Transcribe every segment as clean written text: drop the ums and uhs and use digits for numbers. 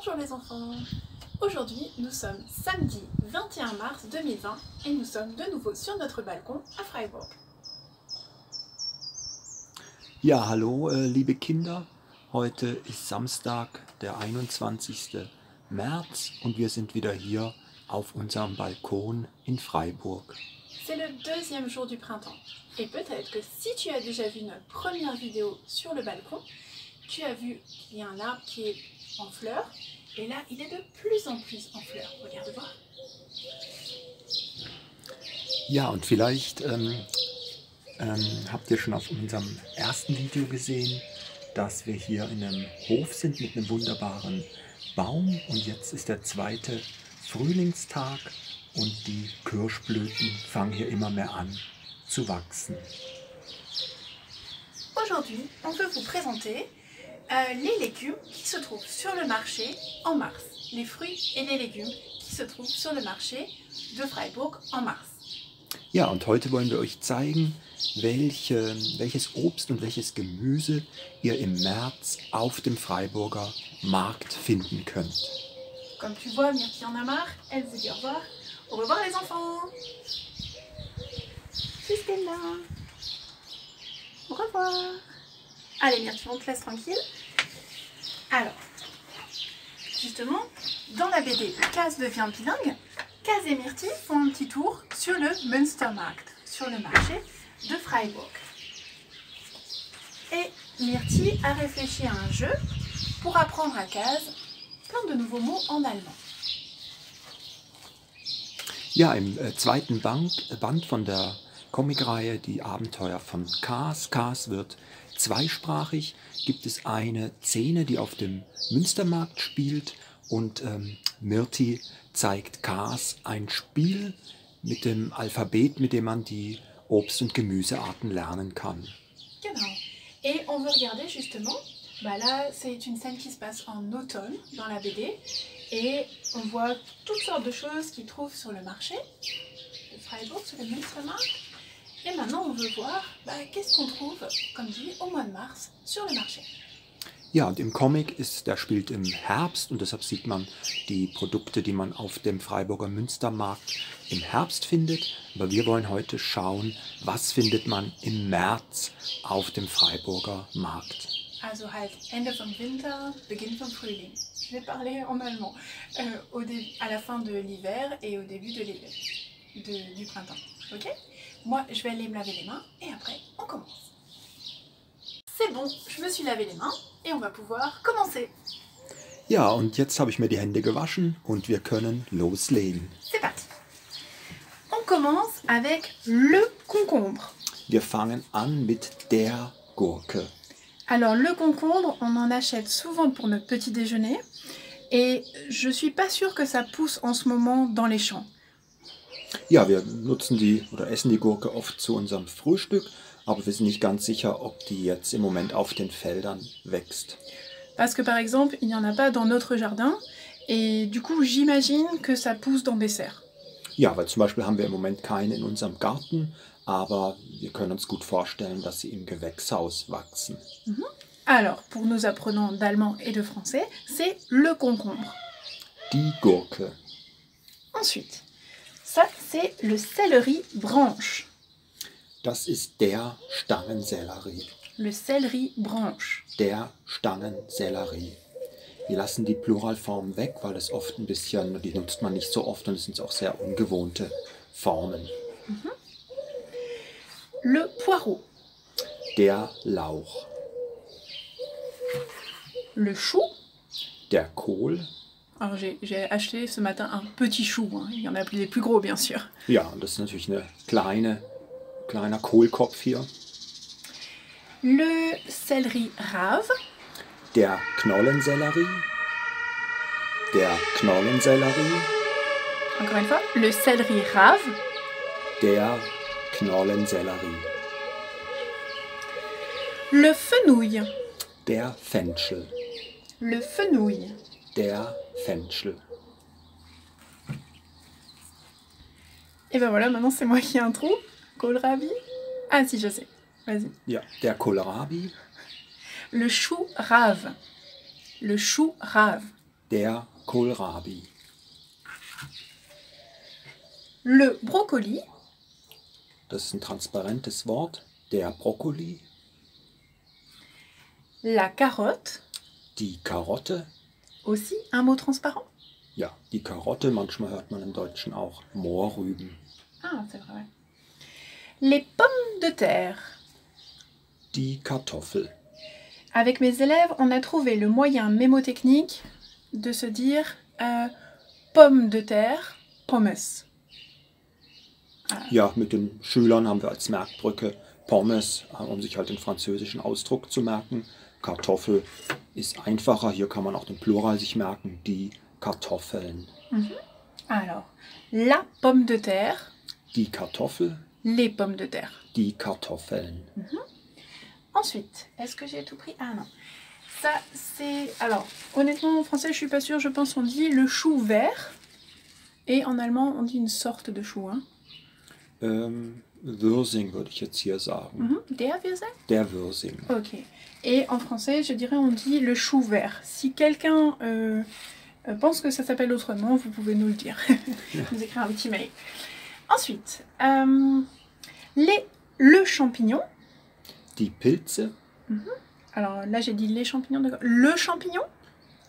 Bonjour les enfants. Aujourd'hui, nous sommes samedi 21 mars 2020 et nous sommes de nouveau sur notre balkon à Freiburg. Ja, hallo liebe Kinder. Heute ist Samstag, der 21. März und wir sind wieder hier auf unserem Balkon in Freiburg. C'est le deuxième jour du printemps. Et peut-être que si tu as déjà vu notre première vidéo sur le balcon, tu as vu qu'il y a un arbre qui est en fleurs. Et là, il est de plus en plus en fleurs. Regarde voir. Ja, und vielleicht habt ihr schon auf unserem ersten Video gesehen, dass wir hier in einem Hof sind mit einem wunderbaren Baum. Und jetzt ist der zweite Frühlingstag und die Kirschblüten fangen hier immer mehr an zu wachsen. Aujourd'hui, on veut vous présenter les légumes qui se trouvent sur le marché en mars. Les fruits et les légumes qui se trouvent sur le marché de Freiburg en mars. Ja, und heute wollen wir euch zeigen, welches Obst und welches Gemüse ihr im März auf dem Freiburger Markt finden könnt. Comme tu vois, Myrtille en a marre, elle vous dit au revoir. Au revoir les enfants. Jusqu'à là. Au revoir. Allez Myrtille, on te laisse tranquille. Alors, justement, dans la BD Kaz devient bilingue, Kaz et Myrtille font un petit tour sur le Münstermarkt, sur le marché de Freiburg. Et Myrtille a réfléchi à un jeu pour apprendre à Kaz plein de nouveaux mots en allemand. Ja, im zweiten Band von der Comicreihe Die Abenteuer von Kaz. Kaz wird zweisprachig, gibt es eine Szene, die auf dem Münstermarkt spielt und Myrtille zeigt Kaz ein Spiel mit dem Alphabet, mit dem man die Obst- und Gemüsearten lernen kann. Genau. Et on veut regarder justement, là c'est une scène qui se passe en automne dans la BD et on voit toutes sortes de choses qu'ils trouvent sur le marché de Freiburg, sur le Münstermarkt. Et maintenant on veut voir qu'est-ce qu'on trouve, comme dit, au mois de mars sur le marché. Ja, und im Comic der spielt im Herbst und deshalb sieht man die Produkte, die man auf dem Freiburger Münstermarkt im Herbst findet. Aber wir wollen heute schauen, was findet man im März auf dem Freiburger Markt. Also halt Ende vom Winter, Beginn vom Frühling. Je vais parler en allemand. À la fin de l'hiver et au début du printemps. Ok? Moi, je vais aller me laver les mains et après, on commence. C'est bon, je me suis lavé les mains et on va pouvoir commencer. Ja, und jetzt habe ich mir die Hände gewaschen und wir können loslegen. C'est parti. On commence avec le concombre. Wir fangen an mit der Gurke. Alors le concombre, on en achète souvent pour notre petit déjeuner et je suis pas sûre que ça pousse en ce moment dans les champs. Ja, wir nutzen essen die Gurke oft zu unserem Frühstück, aber wir sind nicht ganz sicher, ob die jetzt im Moment auf den Feldern wächst. Parce que par exemple, il n'y en a pas dans notre jardin et du coup j'imagine que ça pousse dans des serres. Ja, weil zum Beispiel haben wir im Moment keine in unserem Garten, aber wir können uns gut vorstellen, dass sie im Gewächshaus wachsen. Alors, pour nos apprenants d'allemand et de français, c'est le concombre. Die Gurke. Ensuite, ça c'est le céleri branche. Das ist der Stangensellerie. Le céleri branche. Der Stangensellerie. Wir lassen die Pluralform weg, weil es oft die nutzt man nicht so oft und es sind auch sehr ungewohnte Formen. Le poireau. Der Lauch. Le chou. Der Kohl. Alors j'ai acheté ce matin un petit chou, hein. Il y en a des plus gros bien sûr. Ja, und das ist natürlich ein kleiner Kohlkopf hier. Le céleri rave. Der Knollensellerie. Der Knollensellerie. Encore une fois, le céleri rave. Der Knollensellerie. Le fenouil. Der Fenchel. Le fenouil. Der Fenchel. Et ben voilà, maintenant c'est moi qui ai un trou. Kohlrabi. Ah si, je sais. Vas-y. Ja, der Kohlrabi. Le chou rave. Le chou rave. Der Kohlrabi. Le brocoli. Das ist ein transparentes Wort. Der Brokkoli. La carotte. Die Karotte. Aussi un mot transparent. Ja, die Karotte, manchmal hört man im Deutschen auch Mohrrüben. Ah, c'est vrai. Les pommes de terre. Die Kartoffel. Avec mes élèves, on a trouvé le moyen mémotechnique de se dire pomme de terre, pommes. Ja, mit den Schülern haben wir als Merkbrücke Pommes, um sich halt den französischen Ausdruck zu merken. Kartoffel ist einfacher, hier kann man auch den Plural sich merken, die Kartoffeln. Alors, la pomme de terre, Die Kartoffel, les pommes de terre. die Kartoffeln. Ensuite, est-ce que j'ai tout pris? Ah non. Ça, c'est... Alors, honnêtement, en français, je suis pas sûre. Je pense qu'on dit le chou vert. Et en allemand, on dit une sorte de chou. Hein. Würsing würde ich jetzt hier sagen. Der Wirsing? Der Würsing. Ok. Et en français, je dirais, on dit le chou vert. Si quelqu'un pense que ça s'appelle autrement, vous pouvez nous le dire. Nous écrire un petit mail. Ensuite, le champignon. Die Pilze. Alors là, j'ai dit les champignons. Le champignon.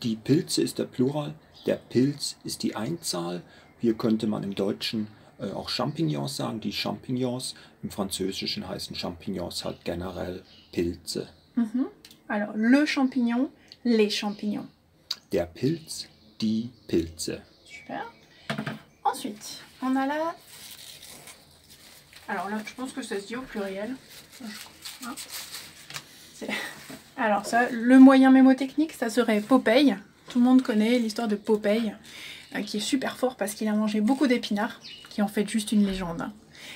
Die Pilze ist der Plural, der Pilz ist die Einzahl. Hier könnte man im Deutschen auch Champignons sagen, die Champignons. Im Französischen heißen Champignons halt generell Pilze. Alors, le champignon, les champignons. Der Pilz, die Pilze. Super. Ensuite, on a là... Alors là, je pense que ça se dit au pluriel. Hein. Alors ça, le moyen mémotechnique, ça serait Popeye. Tout le monde connaît l'histoire de Popeye, qui est super fort parce qu'il a mangé beaucoup d'épinards, qui est en fait juste une légende.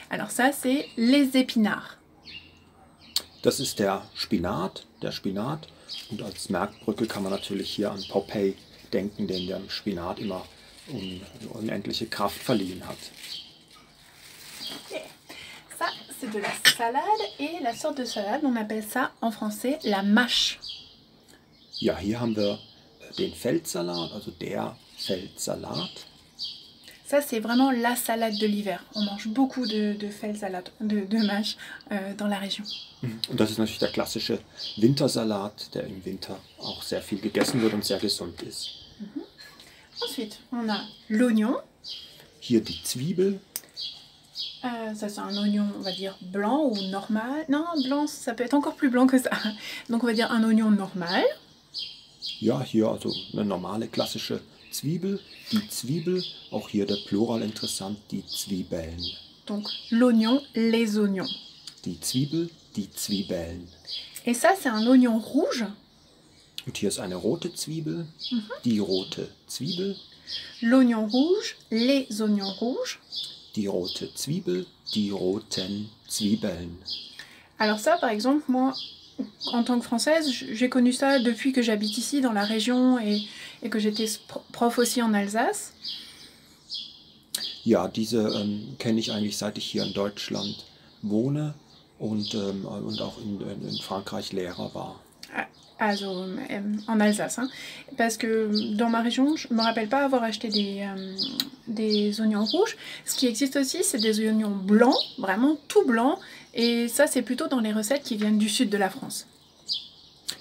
Alors ça, c'est les épinards. Das ist der Spinat. Und als Merkbrücke kann man natürlich hier an Popeye denken, den dem Spinat immer unendliche Kraft verliehen hat. Okay. Ça, c'est de la salade et la sorte de salade, on appelle ça en français la mâche. Ja, hier haben wir den Feldsalat, also der Feldsalat. Ça, c'est vraiment la salade de l'hiver. On mange beaucoup de Feldsalat, de mâche dans la région. Und das ist natürlich der klassische Wintersalat, der im Winter auch sehr viel gegessen wird und sehr gesund ist. Ensuite, on a l'oignon. Hier die Zwiebel. Ça, c'est un oignon, on va dire, blanc ou normal. Non, blanc, ça peut être encore plus blanc que ça. Donc, on va dire un oignon normal. Ja, hier also eine normale klassische Zwiebel. Die Zwiebel, auch hier der Plural interessant, die Zwiebeln. Donc, l'oignon, les oignons. Die Zwiebel, die Zwiebeln. Et ça, c'est un oignon rouge. Und hier ist eine rote Zwiebel, die rote Zwiebel. L'oignon rouge, les oignons rouges. Die rote Zwiebel, die roten Zwiebeln. Alors ça, par exemple, moi, en tant que Française, j'ai connu ça depuis que j'habite ici, dans la région, et que j'étais prof aussi en Alsace. Ja, diese kenne ich eigentlich, seit ich hier in Deutschland wohne und auch in Frankreich Lehrer war. Also, en Alsace, hein. Parce que dans ma région, je ne me rappelle pas avoir acheté des oignons rouges. Ce qui existe aussi, c'est des oignons blancs, vraiment tout blancs, et ça, c'est plutôt dans les recettes qui viennent du sud de la France.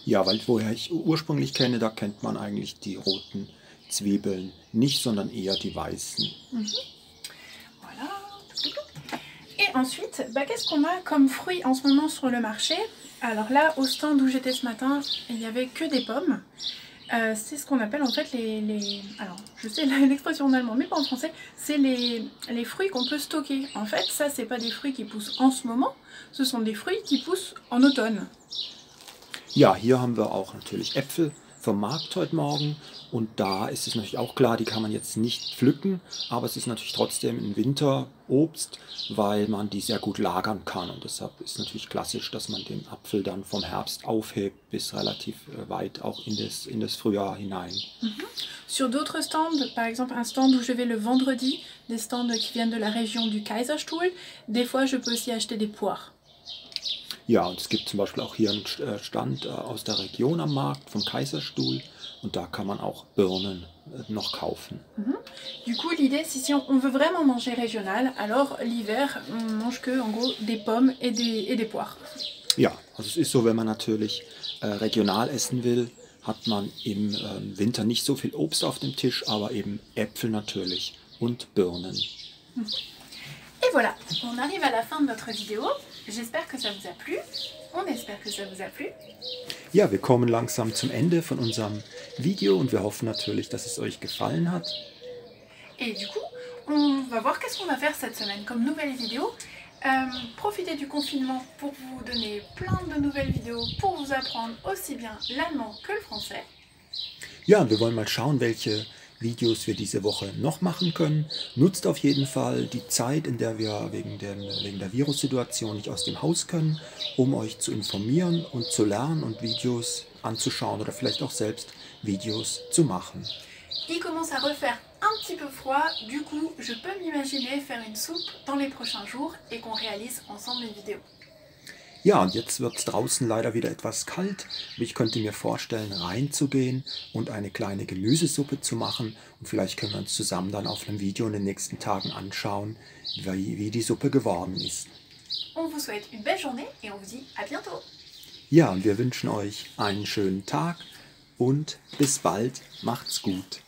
Ja, weil woher ich ursprünglich kenne, da kennt man eigentlich die roten Zwiebeln nicht, sondern eher die weißen. Voilà. Et ensuite, bah, qu'est-ce qu'on a comme fruits en ce moment sur le marché? Alors là, au stand où j'étais ce matin, il n'y avait que des pommes. C'est ce qu'on appelle en fait Alors, je sais l'expression en allemand, mais pas en français. C'est les fruits qu'on peut stocker. En fait, ça, c'est pas des fruits qui poussent en ce moment. Ce sont des fruits qui poussent en automne. Ja, hier haben wir auch natürlich Äpfel vom Markt heute Morgen. Und da ist es natürlich auch klar, die kann man jetzt nicht pflücken, aber es ist natürlich trotzdem ein Winterobst, weil man die sehr gut lagern kann. Und deshalb ist natürlich klassisch, dass man den Apfel dann vom Herbst aufhebt bis relativ weit auch in das Frühjahr hinein. Sur d'autres stands, par exemple un stand où je vais le vendredi, des stands qui viennent de la région du Kaiserstuhl, des fois je peux aussi acheter des poires. Ja, und es gibt zum Beispiel auch hier einen Stand aus der Region am Markt vom Kaiserstuhl. und da kann man auch Birnen noch kaufen. Du coup, l'idée, c'est si on veut vraiment manger régional, alors l'hiver, on mange que en gros des pommes et des poires. Ja, also es ist so, wenn man natürlich regional essen will, hat man im Winter nicht so viel Obst auf dem Tisch, aber eben Äpfel natürlich und Birnen. Et voilà, on arrive à la fin de notre vidéo. J'espère que ça vous a plu. On espère que ça vous a plu. Ja, wir kommen langsam zum Ende von unserem Video und wir hoffen natürlich, dass es euch gefallen hat. Et du coup, on va voir qu'est-ce qu'on va faire cette semaine comme nouvelle vidéo. Profitez du confinement pour vous donner plein de nouvelles vidéos pour vous apprendre aussi bien l'allemand que le français. Ja, und wir wollen mal schauen, welche Videos wir diese Woche noch machen können. Nutzt auf jeden Fall die Zeit, in der wir wegen der Virussituation nicht aus dem Haus können, um euch zu informieren und zu lernen und Videos anzuschauen oder vielleicht auch selbst Videos zu machen. Il commence à refaire un petit peu froid, du coup je peux m'imaginer faire une soupe dans les prochains jours et qu'on réalise ensemble une vidéo. Ja, und jetzt wird es draußen leider wieder etwas kalt, aber ich könnte mir vorstellen, reinzugehen und eine kleine Gemüsesuppe zu machen. Und vielleicht können wir uns zusammen dann auf einem Video in den nächsten Tagen anschauen, wie die Suppe geworden ist. On vous souhaite une belle journée et on vous dit à bientôt. Ja, und wir wünschen euch einen schönen Tag und bis bald. Macht's gut.